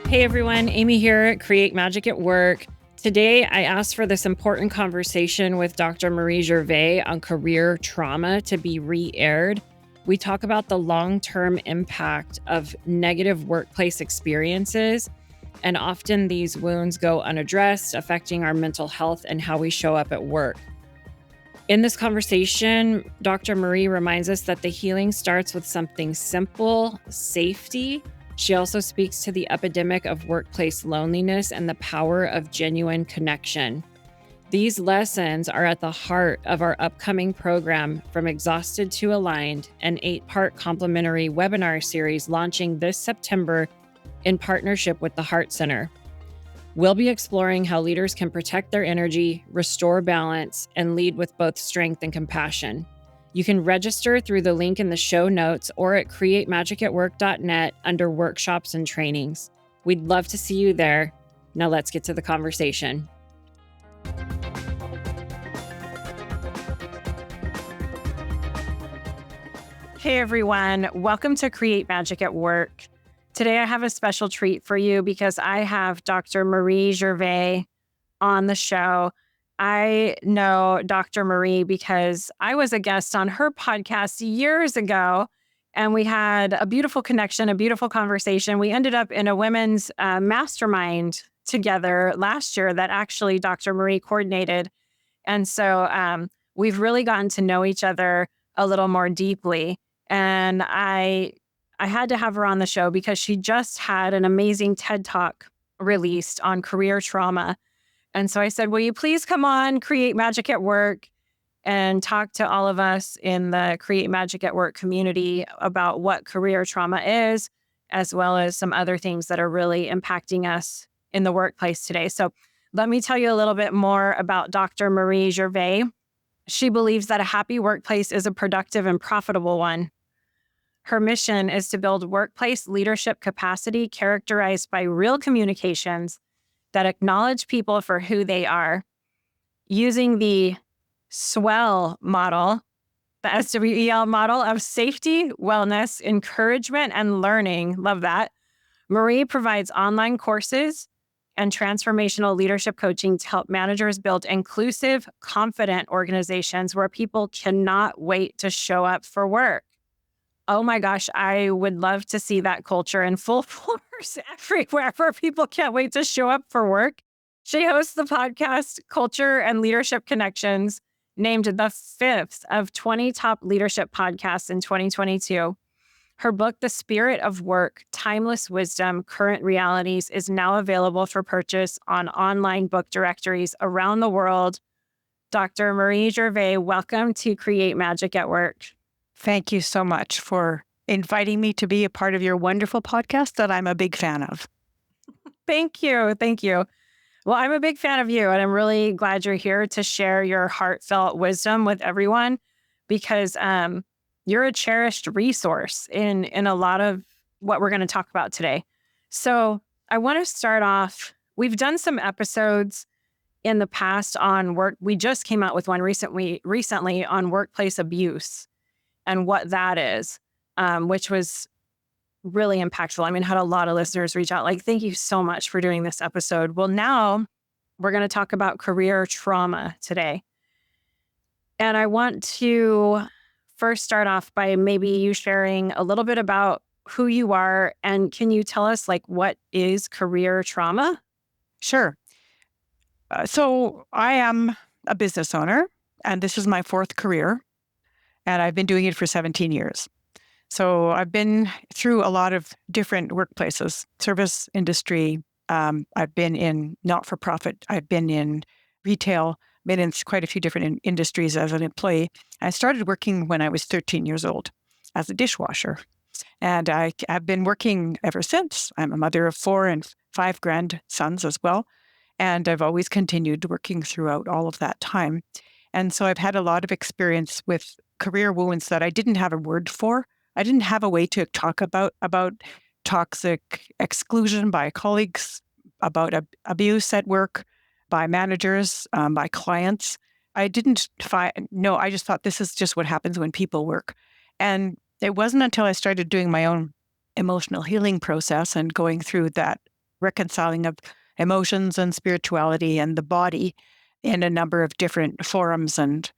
Hey everyone, Amy here at Create Magic at Work. Today, I asked for this important conversation with Dr. Marie Gervais on career trauma to be re-aired. We talk about the long-term impact of negative workplace experiences, and often these wounds go unaddressed, affecting our mental health and how we show up at work. In this conversation, Dr. Marie reminds us that the healing starts with something simple, safety. She also speaks to the epidemic of workplace loneliness and the power of genuine connection. These lessons are at the heart of our upcoming program, From Exhausted to Aligned, an 8-part complimentary webinar series launching this September in partnership with the Heart Center. We'll be exploring how leaders can protect their energy, restore balance, and lead with both strength and compassion. You can register through the link in the show notes or at createmagicatwork.net under workshops and trainings. We'd love to see you there. Now let's get to the conversation. Hey everyone, welcome to Create Magic at Work. Today I have a special treat for you because I have Dr. Marie Gervais on the show. I know Dr. Marie because I was a guest on her podcast years ago, and we had a beautiful connection, a beautiful conversation. We ended up in a women's mastermind together last year that actually Dr. Marie coordinated. And so we've really gotten to know each other a little more deeply. And I had to have her on the show because she just had an amazing TED Talk released on career trauma. And so I said, will you please come on Create Magic at Work and talk to all of us in the Create Magic at Work community about what career trauma is, as well as some other things that are really impacting us in the workplace today. So let me tell you a little bit more about Dr. Marie Gervais. She believes that a happy workplace is a productive and profitable one. Her mission is to build workplace leadership capacity characterized by real communications that acknowledge people for who they are, using the SWEL model, the SWEL model of safety, wellness, encouragement, and learning. Love that. Marie provides online courses and transformational leadership coaching to help managers build inclusive, confident organizations where people cannot wait to show up for work. Oh my gosh, I would love to see that culture in full force everywhere where people can't wait to show up for work. She hosts the podcast Culture and Leadership Connections, named the 5th of 20 top leadership podcasts in 2022. Her book, The Spirit of Work, Timeless Wisdom, Current Realities, is now available for purchase on online book directories around the world. Dr. Marie Gervais, welcome to Create Magic at Work. Thank you so much for inviting me to be a part of your wonderful podcast that I'm a big fan of. Thank you. Thank you. Well, I'm a big fan of you, and I'm really glad you're here to share your heartfelt wisdom with everyone because you're a cherished resource in a lot of what we're going to talk about today. So I want to start off. We've done some episodes in the past on work. We just came out with one recently on workplace abuse and what that is, which was really impactful. I mean, had a lot of listeners reach out like, thank you so much for doing this episode. Well, now we're going to talk about career trauma today. And I want to first start off by maybe you sharing a little bit about who you are. And can you tell us like, what is career trauma? Sure. So I am a business owner, and this is my 4th career. And I've been doing it for 17 years. So I've been through a lot of different workplaces, service industry. I've been in not-for-profit. I've been in retail, been in quite a few different industries as an employee. I started working when I was 13 years old as a dishwasher. And I have been working ever since. I'm a mother of 4 and 5 grandsons as well. And I've always continued working throughout all of that time. And so I've had a lot of experience with career wounds that I didn't have a word for. I didn't have a way to talk about toxic exclusion by colleagues, about abuse at work, by managers, by clients. I just thought this is just what happens when people work. And it wasn't until I started doing my own emotional healing process and going through that reconciling of emotions and spirituality and the body in a number of different forums and,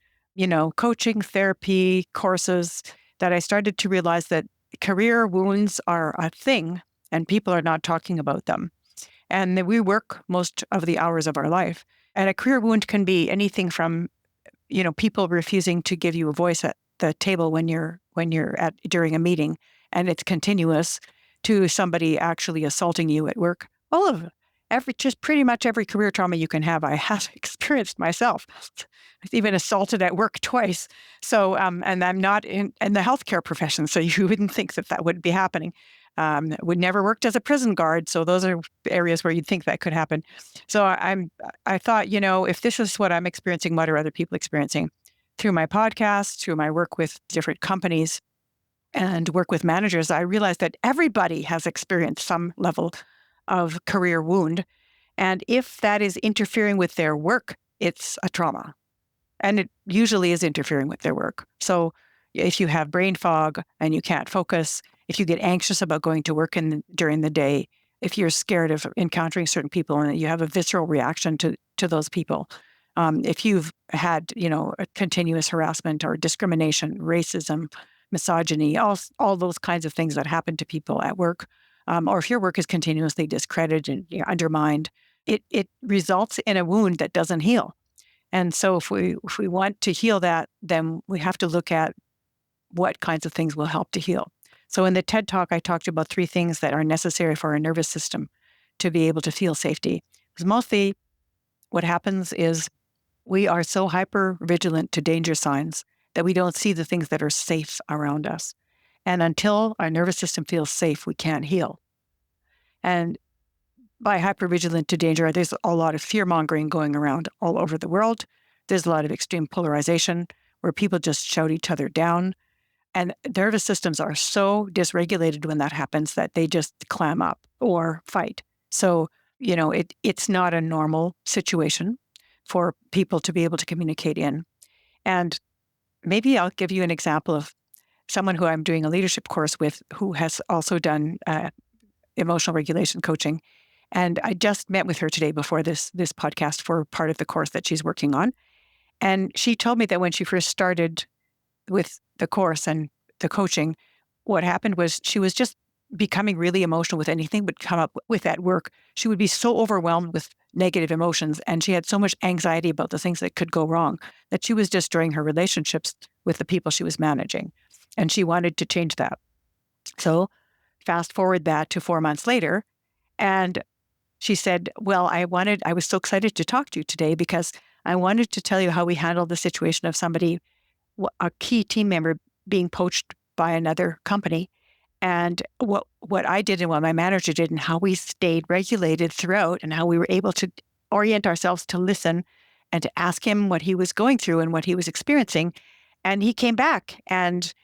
coaching, therapy, courses, that I started to realize that career wounds are a thing and people are not talking about them. And that we work most of the hours of our life. And a career wound can be anything from, people refusing to give you a voice at the table when you're during a meeting, and it's continuous, to somebody actually assaulting you at work. All of it. Just pretty much every career trauma you can have, I have experienced myself. I've even assaulted at work twice. So, and I'm not in the healthcare profession, so you wouldn't think that would be happening. Would never worked as a prison guard, so those are areas where you'd think that could happen. So I thought, if this is what I'm experiencing, what are other people experiencing? Through my podcast, through my work with different companies and work with managers, I realized that everybody has experienced some level of career wound. And if that is interfering with their work, it's a trauma. And it usually is interfering with their work. So if you have brain fog and you can't focus, if you get anxious about going to work during the day, if you're scared of encountering certain people and you have a visceral reaction to those people, if you've had, a continuous harassment or discrimination, racism, misogyny, all those kinds of things that happen to people at work, or if your work is continuously discredited and undermined, it results in a wound that doesn't heal. And so if we want to heal that, then we have to look at what kinds of things will help to heal. So in the TED Talk, I talked about 3 things that are necessary for our nervous system to be able to feel safety. Because mostly what happens is we are so hyper vigilant to danger signs that we don't see the things that are safe around us. And until our nervous system feels safe, we can't heal. And by hypervigilant to danger, there's a lot of fear-mongering going around all over the world. There's a lot of extreme polarization where people just shout each other down. And nervous systems are so dysregulated when that happens that they just clam up or fight. So, it's not a normal situation for people to be able to communicate in. And maybe I'll give you an example of someone who I'm doing a leadership course with who has also done emotional regulation coaching. And I just met with her today before this podcast for part of the course that she's working on. And she told me that when she first started with the course and the coaching, what happened was she was just becoming really emotional with anything but come up with at work. She would be so overwhelmed with negative emotions, and she had so much anxiety about the things that could go wrong that she was destroying her relationships with the people she was managing. And she wanted to change that. So fast forward that to 4 months later, and she said, well, I was so excited to talk to you today because I wanted to tell you how we handled the situation of somebody, a key team member, being poached by another company, and what I did and what my manager did and how we stayed regulated throughout and how we were able to orient ourselves to listen and to ask him what he was going through and what he was experiencing. And he came back and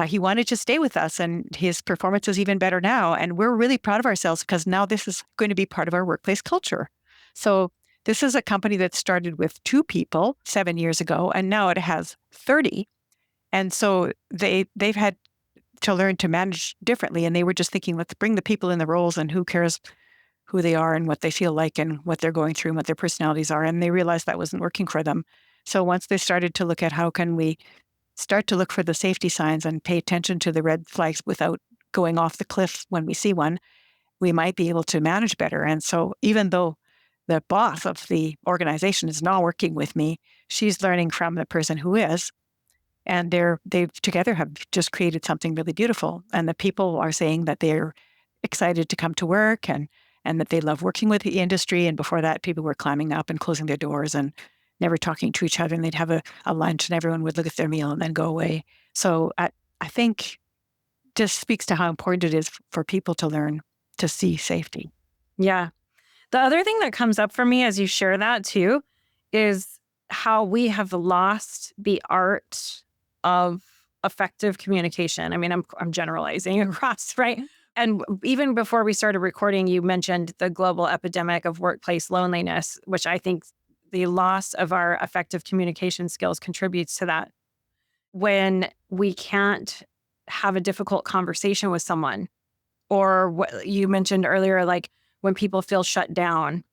he wanted to stay with us, and his performance is even better now. And we're really proud of ourselves because now this is going to be part of our workplace culture. So this is a company that started with 2 people 7 years ago, and now it has 30. And so they've had to learn to manage differently. And they were just thinking, let's bring the people in the roles, and who cares who they are and what they feel like and what they're going through and what their personalities are. And they realized that wasn't working for them. So once they started to look at how can we start to look for the safety signs and pay attention to the red flags without going off the cliff when we see one, we might be able to manage better. And so even though the boss of the organization is not working with me, she's learning from the person who is. And they've together have just created something really beautiful. And the people are saying that they're excited to come to work and that they love working with the industry. And before that, people were climbing up and closing their doors and never talking to each other. And they'd have a lunch and everyone would look at their meal and then go away. So I think just speaks to how important it is for people to learn to see safety. Yeah. The other thing that comes up for me as you share that too is how we have lost the art of effective communication. I mean, I'm generalizing across, right? And even before we started recording, you mentioned the global epidemic of workplace loneliness, which I think the loss of our effective communication skills contributes to that. When we can't have a difficult conversation with someone, or what you mentioned earlier, like when people feel shut down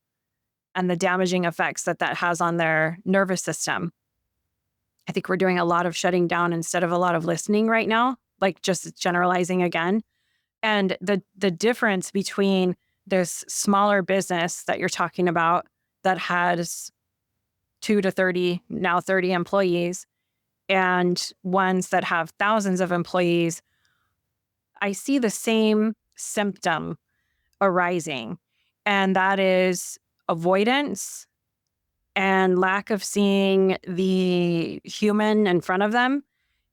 and the damaging effects that has on their nervous system. I think we're doing a lot of shutting down instead of a lot of listening right now, like just generalizing again. And the difference between this smaller business that you're talking about that has 2 to 30, now 30 employees, and ones that have thousands of employees, I see the same symptom arising, and that is avoidance and lack of seeing the human in front of them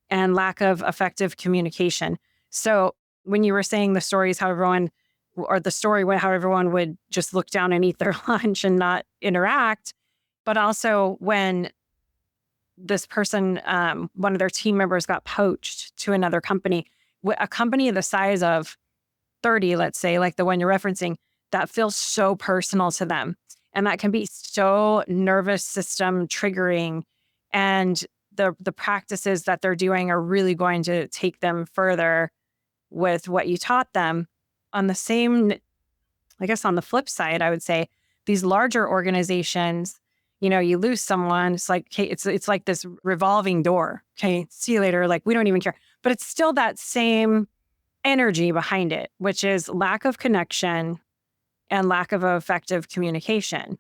and lack of effective communication. So when you were saying the stories, how everyone, or the story how everyone would just look down and eat their lunch and not interact, but also when this person, one of their team members got poached to another company, a company the size of 30, let's say, like the one you're referencing, that feels so personal to them. And that can be so nervous system triggering. And the practices that they're doing are really going to take them further with what you taught them. On the same, I guess on the flip side, I would say these larger organizations, you lose someone, it's like, okay, it's like this revolving door. Okay, see you later. Like, we don't even care. But it's still that same energy behind it, which is lack of connection and lack of effective communication.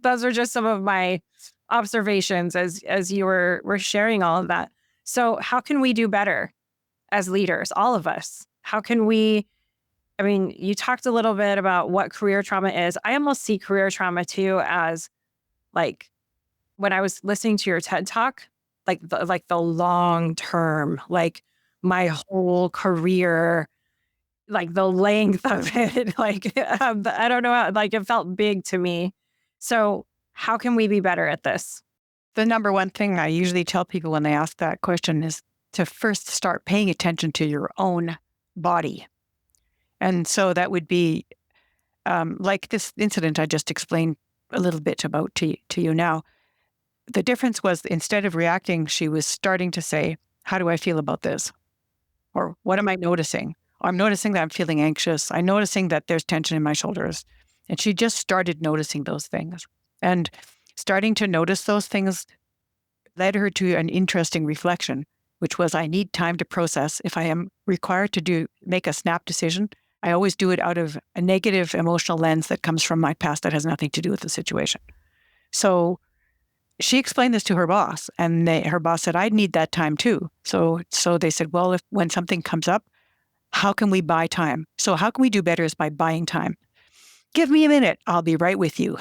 Those are just some of my observations as you were sharing all of that. So how can we do better as leaders, all of us? How can we, you talked a little bit about what career trauma is. I almost see career trauma too as, like, when I was listening to your TED Talk, like the long term, like my whole career, like the length of it, like I don't know how, like it felt big to me. So how can we be better at this? The number one thing I usually tell people when they ask that question is to first start paying attention to your own body. And so that would be like this incident I just explained a little bit about to you now. The difference was, instead of reacting, she was starting to say, how do I feel about this? Or what am I noticing? I'm noticing that I'm feeling anxious. I'm noticing that there's tension in my shoulders. And she just started noticing those things. And starting to notice those things led her to an interesting reflection, which was, I need time to process. If I am required to make a snap decision, I always do it out of a negative emotional lens that comes from my past that has nothing to do with the situation. So she explained this to her boss, and her boss said, I need that time too. So they said, well, when something comes up, how can we buy time? So how can we do better is by buying time. Give me a minute. I'll be right with you.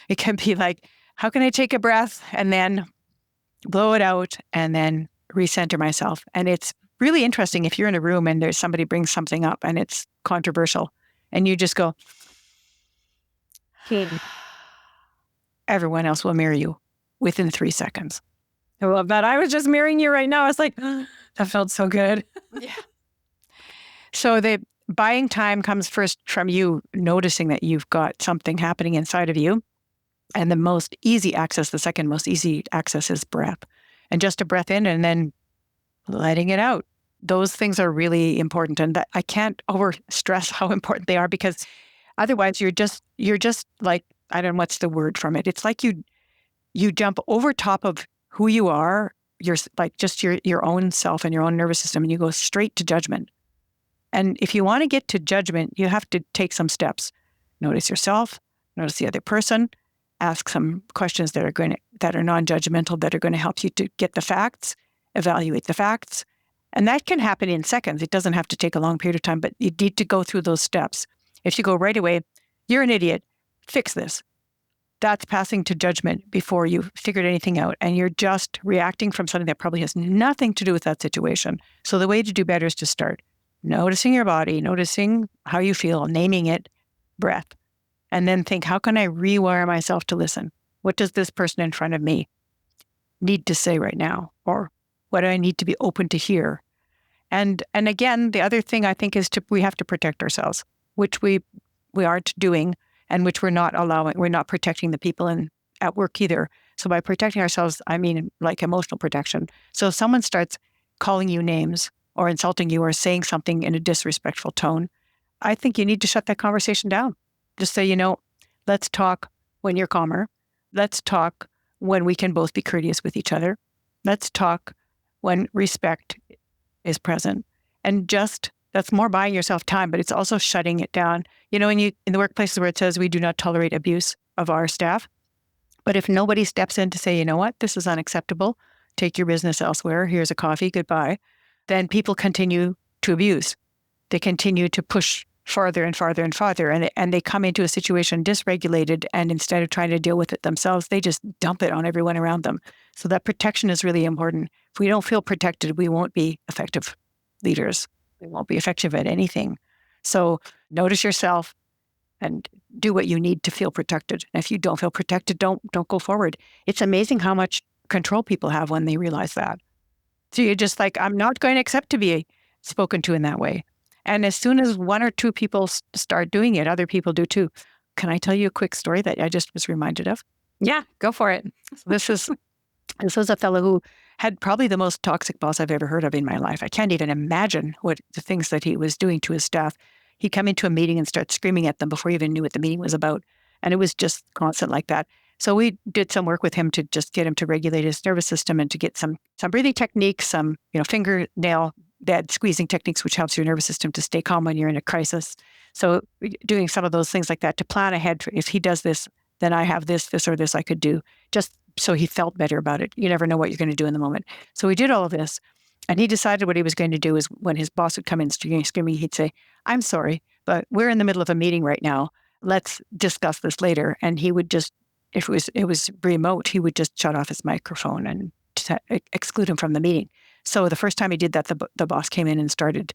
It can be like, how can I take a breath and then blow it out and then recenter myself? And it's really interesting if you're in a room and there's somebody brings something up and it's controversial and you just go, everyone else will mirror you within 3 seconds. I love that. I was just mirroring you right now. I was like, that felt so good. Yeah. So the buying time comes first from you noticing that you've got something happening inside of you. And the second most easy access is breath. And just a breath in and then letting it out. Those things are really important. And I can't overstress how important they are, because otherwise you're just like, I don't know what's the word from it. It's like you jump over top of who you are, you're like just your own self and your own nervous system, and you go straight to judgment. And if you want to get to judgment, you have to take some steps. Notice yourself, notice the other person, ask some questions that are non-judgmental, that are going to help you to get the facts, evaluate the facts. And that can happen in seconds. It doesn't have to take a long period of time, but you need to go through those steps. If you go right away, you're an idiot, fix this. That's passing to judgment before you've figured anything out. And you're just reacting from something that probably has nothing to do with that situation. So the way to do better is to start noticing your body, noticing how you feel, naming it, breath, and then think, how can I rewire myself to listen? What does this person in front of me need to say right now? Or what do I need to be open to hear? And again, the other thing I think is we have to protect ourselves, which we aren't doing, and which we're not protecting the people at work either. So by protecting ourselves, I mean like emotional protection. So if someone starts calling you names or insulting you or saying something in a disrespectful tone, I think you need to shut that conversation down. Just say, let's talk when you're calmer. Let's talk when we can both be courteous with each other. Let's talk when respect is present. And that's more buying yourself time, but it's also shutting it down. In the workplaces where it says we do not tolerate abuse of our staff. But if nobody steps in to say, you know what, this is unacceptable, take your business elsewhere, here's a coffee, goodbye, then people continue to abuse. They continue to push farther and farther and farther, and they come into a situation dysregulated, and instead of trying to deal with it themselves, they just dump it on everyone around them. So that protection is really important. If we don't feel protected, we won't be effective leaders. We won't be effective at anything. So notice yourself and do what you need to feel protected. And if you don't feel protected, don't go forward. It's amazing how much control people have when they realize that. So you're just like, I'm not going to accept to be spoken to in that way. And as soon as one or two people start doing it, other people do too. Can I tell you a quick story that I just was reminded of? Yeah, go for it. This was a fellow who had probably the most toxic boss I've ever heard of in my life. I can't even imagine what the things that he was doing to his staff. He'd come into a meeting and start screaming at them before he even knew what the meeting was about. And it was just constant like that. So we did some work with him to just get him to regulate his nervous system and to get some breathing techniques, some fingernail bed squeezing techniques, which helps your nervous system to stay calm when you're in a crisis. So doing some of those things like that to plan ahead. If he does this, then I have this or this I could do, just so he felt better about it. You never know what you're going to do in the moment. So we did all of this. And he decided what he was going to do is when his boss would come in screaming, he'd say, I'm sorry, but we're in the middle of a meeting right now. Let's discuss this later. And he would just, if it was remote, he would just shut off his microphone and exclude him from the meeting. So the first time he did that, the boss came in and started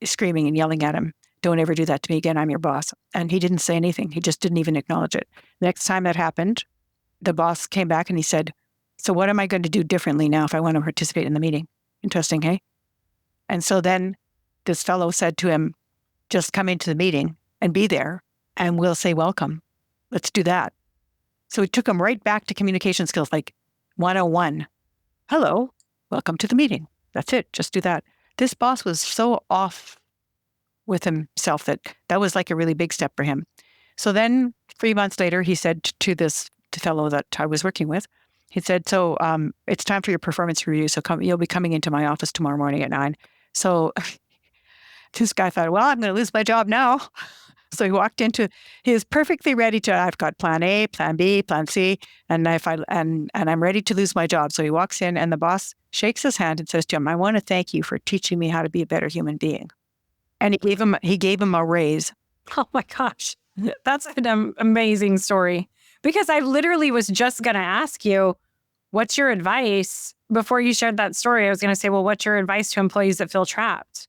screaming and yelling at him, don't ever do that to me again, I'm your boss. And he didn't say anything. He just didn't even acknowledge it. Next time that happened, the boss came back and he said, so what am I going to do differently now if I want to participate in the meeting? Interesting, hey? And so then this fellow said to him, just come into the meeting and be there and we'll say welcome. Let's do that. So it took him right back to communication skills, like 101. Hello, welcome to the meeting. That's it, just do that. This boss was so off with himself that was like a really big step for him. So then 3 months later, he said to this fellow that I was working with, he said, so it's time for your performance review. So you'll be coming into my office tomorrow morning at 9. So this guy thought, well, I'm going to lose my job now. So he was perfectly ready I've got plan A, plan B, plan C, and I'm ready to lose my job. So he walks in and the boss shakes his hand and says to him, I want to thank you for teaching me how to be a better human being. And he gave him a raise. Oh my gosh. That's an amazing story. Because I literally was just going to ask you, what's your advice? Before you shared that story, I was going to say, well, what's your advice to employees that feel trapped?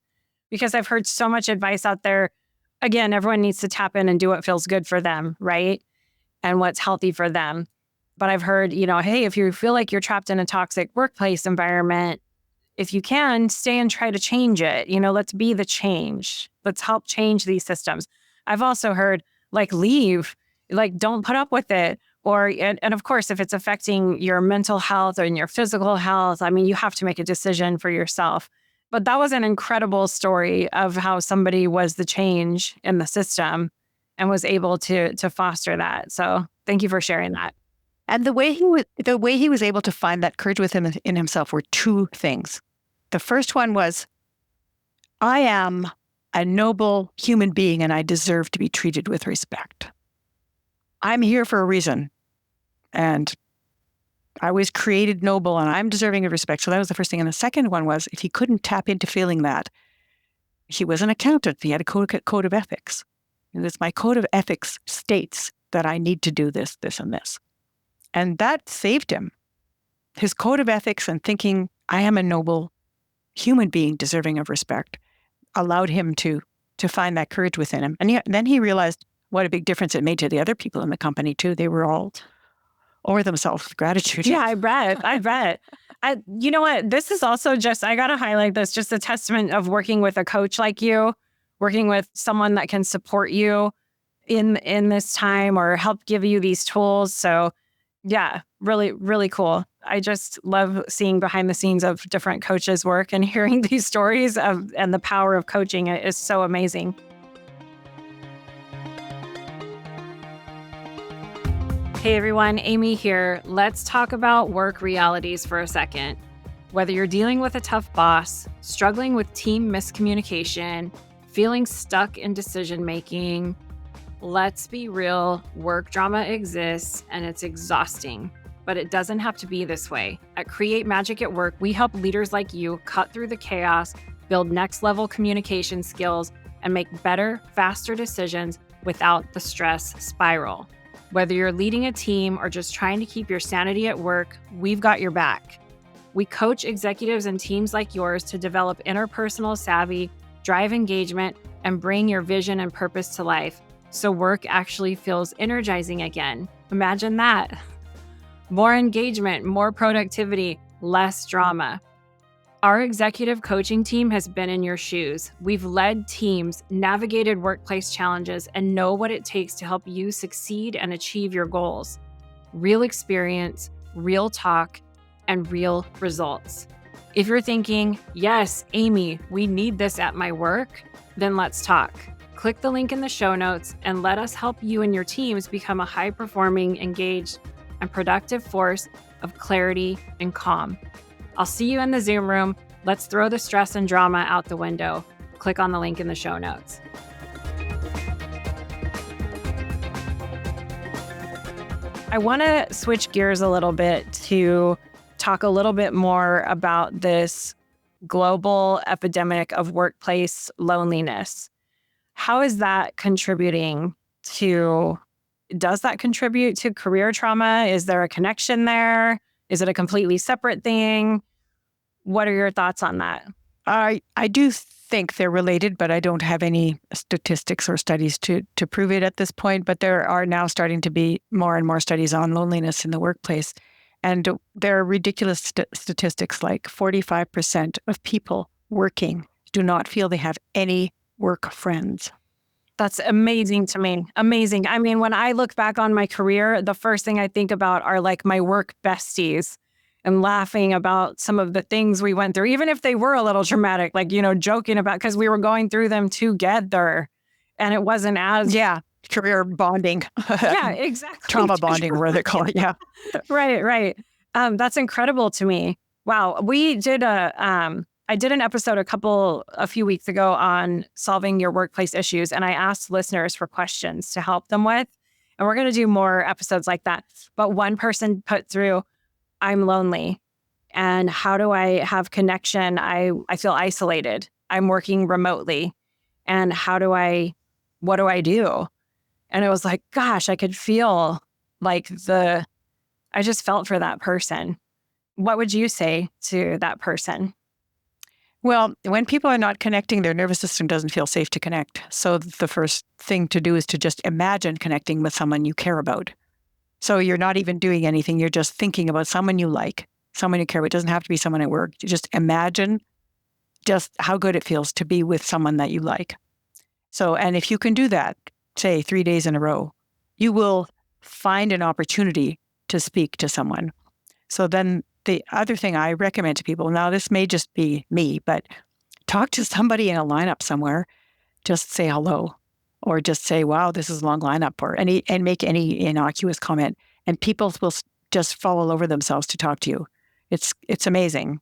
Because I've heard so much advice out there. Again, everyone needs to tap in and do what feels good for them, right? And what's healthy for them. But I've heard, hey, if you feel like you're trapped in a toxic workplace environment, if you can, stay and try to change it. Let's be the change. Let's help change these systems. I've also heard, leave. Don't put up with it. And of course, if it's affecting your mental health or your physical health, you have to make a decision for yourself. But that was an incredible story of how somebody was the change in the system and was able to foster that. So thank you for sharing that. And the way he was able to find that courage within himself were two things. The first one was, I am a noble human being and I deserve to be treated with respect. I'm here for a reason. And I was created noble and I'm deserving of respect. So that was the first thing. And the second one was, if he couldn't tap into feeling that, he was an accountant. He had a code of ethics. And this, my code of ethics states that I need to do this, this, and this. And that saved him. His code of ethics and thinking, I am a noble human being deserving of respect, allowed him to find that courage within him. And then he realized what a big difference it made to the other people in the company too. They were all over themselves with gratitude. Yeah, I bet. You know what? This is also I got to highlight this, just a testament of working with a coach like you, working with someone that can support you in this time or help give you these tools. So yeah, really, really cool. I just love seeing behind the scenes of different coaches' work and hearing these stories and the power of coaching. It is so amazing. Hey everyone, Amy here. Let's talk about work realities for a second. Whether you're dealing with a tough boss, struggling with team miscommunication, feeling stuck in decision making, let's be real, work drama exists and it's exhausting, but it doesn't have to be this way. At Create Magic at Work, we help leaders like you cut through the chaos, build next level communication skills, and make better, faster decisions without the stress spiral. Whether you're leading a team or just trying to keep your sanity at work, we've got your back. We coach executives and teams like yours to develop interpersonal savvy, drive engagement, and bring your vision and purpose to life so work actually feels energizing again. Imagine that. More engagement, more productivity, less drama. Our executive coaching team has been in your shoes. We've led teams, navigated workplace challenges, and know what it takes to help you succeed and achieve your goals. Real experience, real talk, and real results. If you're thinking, yes, Amy, we need this at my work, then let's talk. Click the link in the show notes and let us help you and your teams become a high-performing, engaged, and productive force of clarity and calm. I'll see you in the Zoom room. Let's throw the stress and drama out the window. Click on the link in the show notes. I want to switch gears a little bit to talk a little bit more about this global epidemic of workplace loneliness. How is that contributing to, does that contribute to career trauma? Is there a connection there? Is it a completely separate thing? What are your thoughts on that? I do think they're related, but I don't have any statistics or studies to prove it at this point. But there are now starting to be more and more studies on loneliness in the workplace. And there are ridiculous statistics like 45% of people working do not feel they have any work friends. That's amazing to me. Amazing. I mean, when I look back on my career, the first thing I think about are like my work besties and laughing about some of the things we went through, even if they were a little traumatic, like, joking about, because we were going through them together and it wasn't as... Yeah, career bonding. Yeah, exactly. Trauma bonding, where they call it, yeah. Right. That's incredible to me. Wow. We did I did an episode a few weeks ago on solving your workplace issues, and I asked listeners for questions to help them with. And we're going to do more episodes like that. But one person put through, I'm lonely. And how do I have connection? I feel isolated. I'm working remotely. And what do I do? And it was like, gosh, I could feel like I just felt for that person. What would you say to that person? Well, when people are not connecting, their nervous system doesn't feel safe to connect. So the first thing to do is to just imagine connecting with someone you care about. So you're not even doing anything. You're just thinking about someone you like, someone you care about. It doesn't have to be someone at work. You just imagine just how good it feels to be with someone that you like. So, and if you can do that, say 3 days in a row, you will find an opportunity to speak to someone. So then the other thing I recommend to people, now this may just be me, but talk to somebody in a lineup somewhere, just say hello, or just say, wow, this is a long lineup, and make any innocuous comment. And people will just fall all over themselves to talk to you. It's amazing.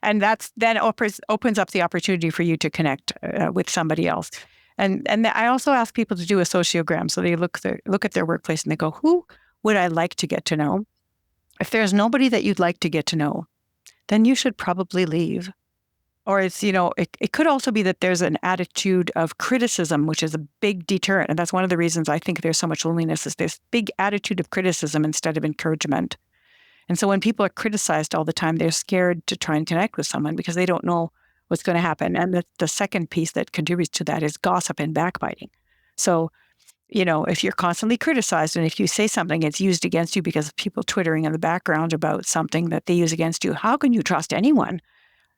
And that's then opens up the opportunity for you to connect with somebody else. And I also ask people to do a sociogram. So they look at their workplace and they go, who would I like to get to know? If there's nobody that you'd like to get to know, then you should probably leave. Or it's, it could also be that there's an attitude of criticism, which is a big deterrent. And that's one of the reasons I think there's so much loneliness, is this big attitude of criticism instead of encouragement. And so when people are criticized all the time, they're scared to try and connect with someone because they don't know what's going to happen. And the second piece that contributes to that is gossip and backbiting. So, if you're constantly criticized and if you say something, it's used against you because of people twittering in the background about something that they use against you. How can you trust anyone?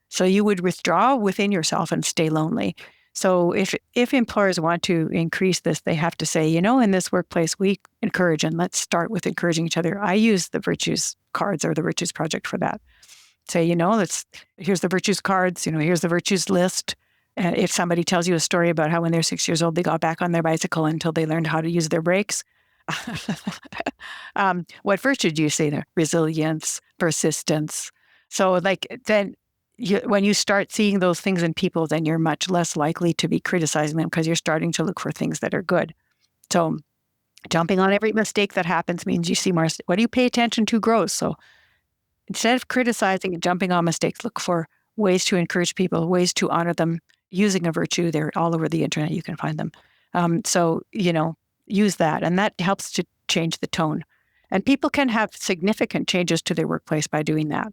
So you would withdraw within yourself and stay lonely. So if employers want to increase this, they have to say, in this workplace, we encourage, and let's start with encouraging each other. I use the virtues cards or the virtues project for that. Say, here's the virtues cards, here's the virtues list. If somebody tells you a story about how when they're 6 years old, they got back on their bicycle until they learned how to use their brakes, What virtue do you say there? Resilience, persistence. So like then when you start seeing those things in people, then you're much less likely to be criticizing them because you're starting to look for things that are good. So jumping on every mistake that happens means you see more. What do you pay attention to grows. So instead of criticizing and jumping on mistakes, look for ways to encourage people, ways to honor them using a virtue. They're all over the internet. You can find them. So, use that. And that helps to change the tone. And people can have significant changes to their workplace by doing that.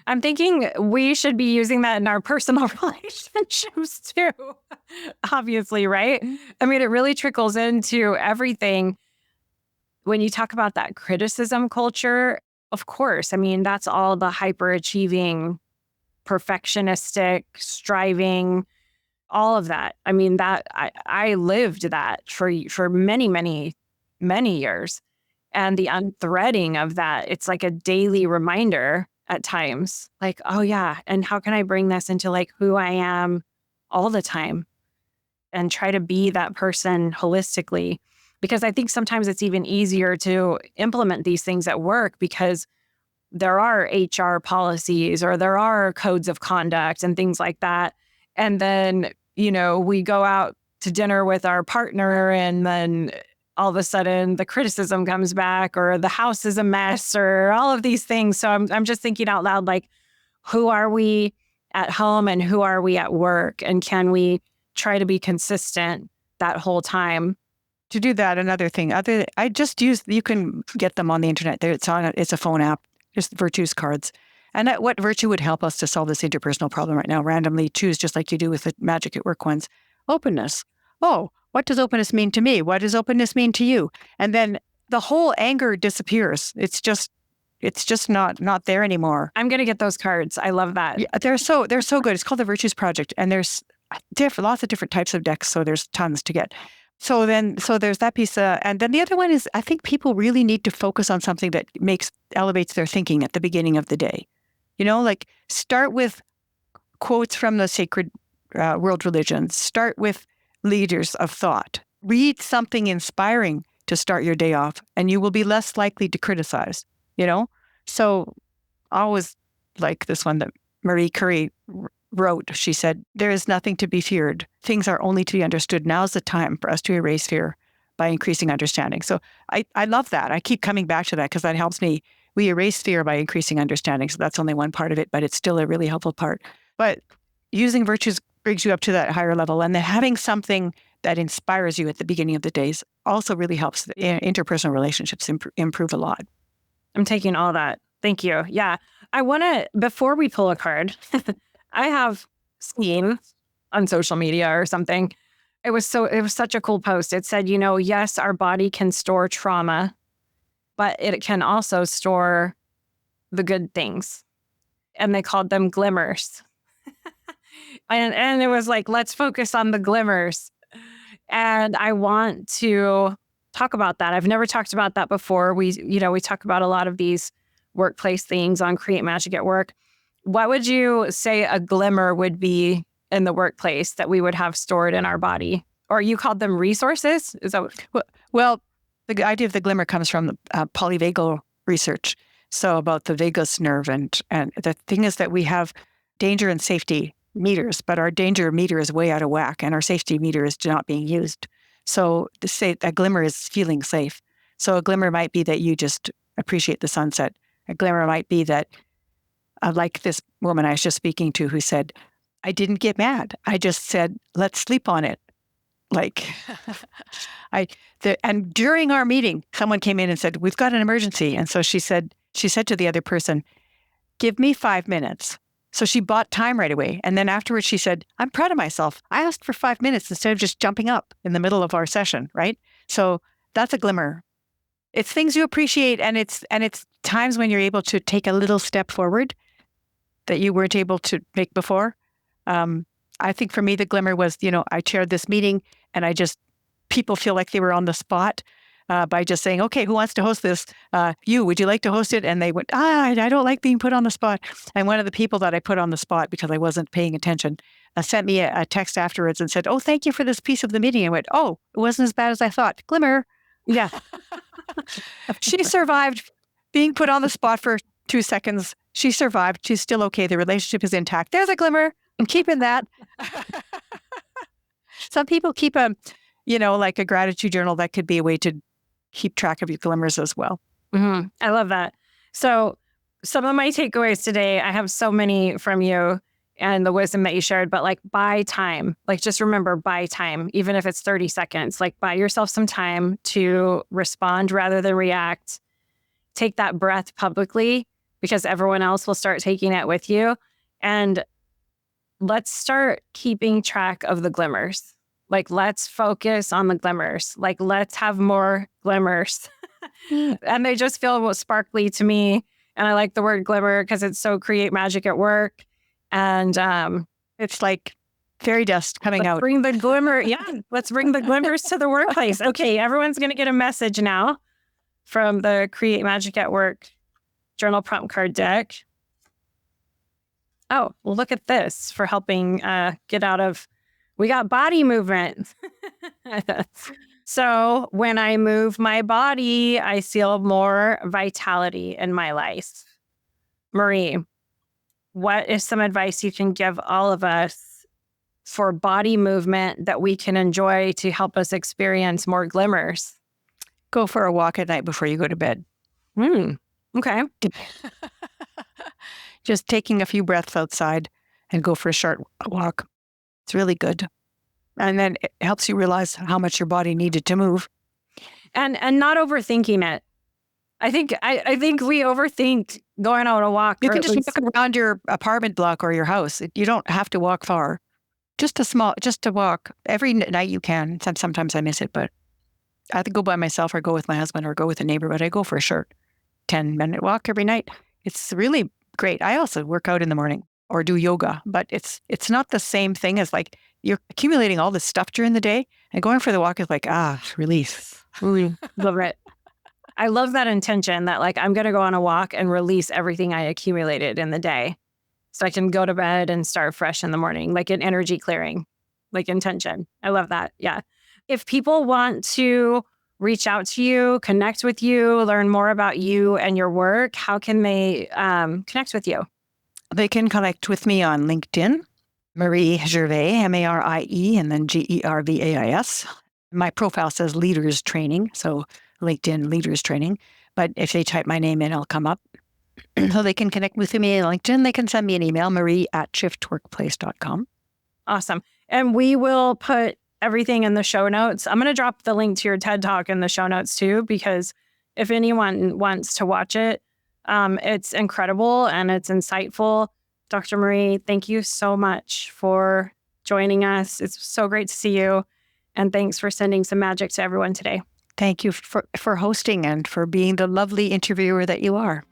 I'm thinking we should be using that in our personal relationships too, obviously, right? I mean, it really trickles into everything. When you talk about that criticism culture, of course, I mean, that's all the hyperachieving, perfectionistic, striving, all of that. I mean, that I lived that for many, many, many years. And the unthreading of that, it's like a daily reminder at times, like, oh yeah, and how can I bring this into like who I am all the time and try to be that person holistically? Because I think sometimes it's even easier to implement these things at work because there are HR policies or there are codes of conduct and things like that. And then, we go out to dinner with our partner and then all of a sudden the criticism comes back or the house is a mess or all of these things. So I'm just thinking out loud, like, who are we at home and who are we at work? And can we try to be consistent that whole time? To do that, another thing, I just use, you can get them on the internet. It's a phone app, just virtues cards. And what virtue would help us to solve this interpersonal problem right now? Randomly choose, just like you do with the Magic at Work ones. Openness. Oh, what does openness mean to me? What does openness mean to you? And then the whole anger disappears. It's just not there anymore. I'm going to get those cards. I love that. Yeah, they're so good. It's called the Virtues Project, and there's lots of different types of decks. So there's tons to get. So there's that piece. And then the other one is, I think people really need to focus on something that elevates their thinking at the beginning of the day. Like start with quotes from the sacred world religions. Start with leaders of thought. Read something inspiring to start your day off, and you will be less likely to criticize, So I always like this one that Marie Curie wrote. She said, there is nothing to be feared. Things are only to be understood. Now's the time for us to erase fear by increasing understanding. So I love that. I keep coming back to that because that helps me. We erase fear by increasing understanding. So that's only one part of it, but it's still a really helpful part. But using virtues brings you up to that higher level. And then having something that inspires you at the beginning of the days also really helps the interpersonal relationships improve a lot. I'm taking all that. Thank you. Yeah. I want to, before we pull a card, I have seen on social media or something. It was such a cool post. It said, yes, our body can store trauma, but it can also store the good things. And they called them glimmers. and it was like, let's focus on the glimmers. And I want to talk about that. I've never talked about that before. We talk about a lot of these workplace things on Create Magic at Work. What would you say a glimmer would be in the workplace that we would have stored in our body? Or you called them resources? Is that well, the idea of the glimmer comes from the polyvagal research. So about the vagus nerve, and the thing is that we have danger and safety meters, but our danger meter is way out of whack, and our safety meter is not being used. So to say a glimmer is feeling safe. So a glimmer might be that you just appreciate the sunset. A glimmer might be that, like this woman I was just speaking to who said, I didn't get mad. I just said, let's sleep on it. Like, and during our meeting, someone came in and said, we've got an emergency. And so she said to the other person, give me 5 minutes. So she bought time right away. And then afterwards she said, I'm proud of myself. I asked for 5 minutes instead of just jumping up in the middle of our session, right? So that's a glimmer. It's things you appreciate, and it's times when you're able to take a little step forward that you weren't able to make before. I think for me, the glimmer was, I chaired this meeting, and people feel like they were on the spot by just saying, okay, who wants to host this? Would you like to host it? And they went, I don't like being put on the spot. And one of the people that I put on the spot because I wasn't paying attention sent me a text afterwards and said, oh, thank you for this piece of the meeting. I went, oh, it wasn't as bad as I thought. Glimmer. Yeah. She survived being put on the spot for 2 seconds. She survived. She's still okay. The relationship is intact. There's a glimmer. I'm keeping that. Some people keep like a gratitude journal. That could be a way to keep track of your glimmers as well. Mm-hmm. I love that. So some of my takeaways today, I have so many from you and the wisdom that you shared, but like buy time. Like just remember, buy time, even if it's 30 seconds. Like buy yourself some time to respond rather than react. Take that breath publicly because everyone else will start taking it with you. And let's start keeping track of the glimmers. Like, let's focus on the glimmers. Like, let's have more glimmers. And they just feel sparkly to me. And I like the word glimmer because it's so create magic at work. And it's like fairy dust coming out. Bring the glimmer. Yeah, let's bring the glimmers to the workplace. Okay, everyone's going to get a message now from the Create Magic at Work journal prompt card deck. Oh, well, look at this for helping get out of, we got body movement. So when I move my body, I feel more vitality in my life. Marie, what is some advice you can give all of us for body movement that we can enjoy to help us experience more glimmers? Go for a walk at night before you go to bed. Okay. Just taking a few breaths outside and go for a short walk. It's really good. And then it helps you realize how much your body needed to move. And not overthinking it. I think we overthink going on a walk. You can just walk around your apartment block or your house. You don't have to walk far. Just to walk. Every night you can. Sometimes I miss it, but I have to go by myself or go with my husband or go with a neighbor, but I go for a short 10-minute walk every night. It's really great. I also work out in the morning or do yoga, but it's not the same thing as like you're accumulating all this stuff during the day and going for the walk is like, release. Love it. I love that intention that like, I'm going to go on a walk and release everything I accumulated in the day so I can go to bed and start fresh in the morning, like an energy clearing, like intention. I love that. Yeah. If people want to reach out to you, connect with you, learn more about you and your work, how can they connect with you? They can connect with me on LinkedIn, Marie Gervais, Marie, and then Gervais. My profile says Leaders Training, so LinkedIn Leaders Training. But if they type my name in, I'll come up. So they can connect with me on LinkedIn. They can send me an email, marie@shiftworkplace.com. Awesome. And we will put everything in the show notes. I'm going to drop the link to your TED Talk in the show notes too, because if anyone wants to watch it, it's incredible and it's insightful. Dr. Marie, thank you so much for joining us. It's so great to see you. And thanks for sending some magic to everyone today. Thank you for hosting and for being the lovely interviewer that you are.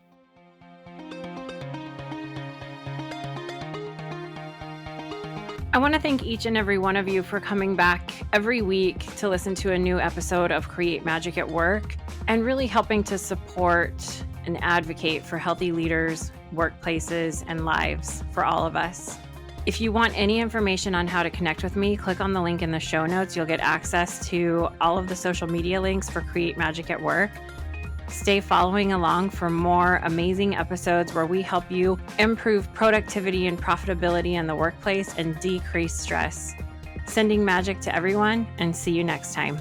I want to thank each and every one of you for coming back every week to listen to a new episode of Create Magic at Work and really helping to support and advocate for healthy leaders, workplaces, and lives for all of us. If you want any information on how to connect with me, click on the link in the show notes. You'll get access to all of the social media links for Create Magic at Work. Stay following along for more amazing episodes where we help you improve productivity and profitability in the workplace and decrease stress. Sending magic to everyone and see you next time.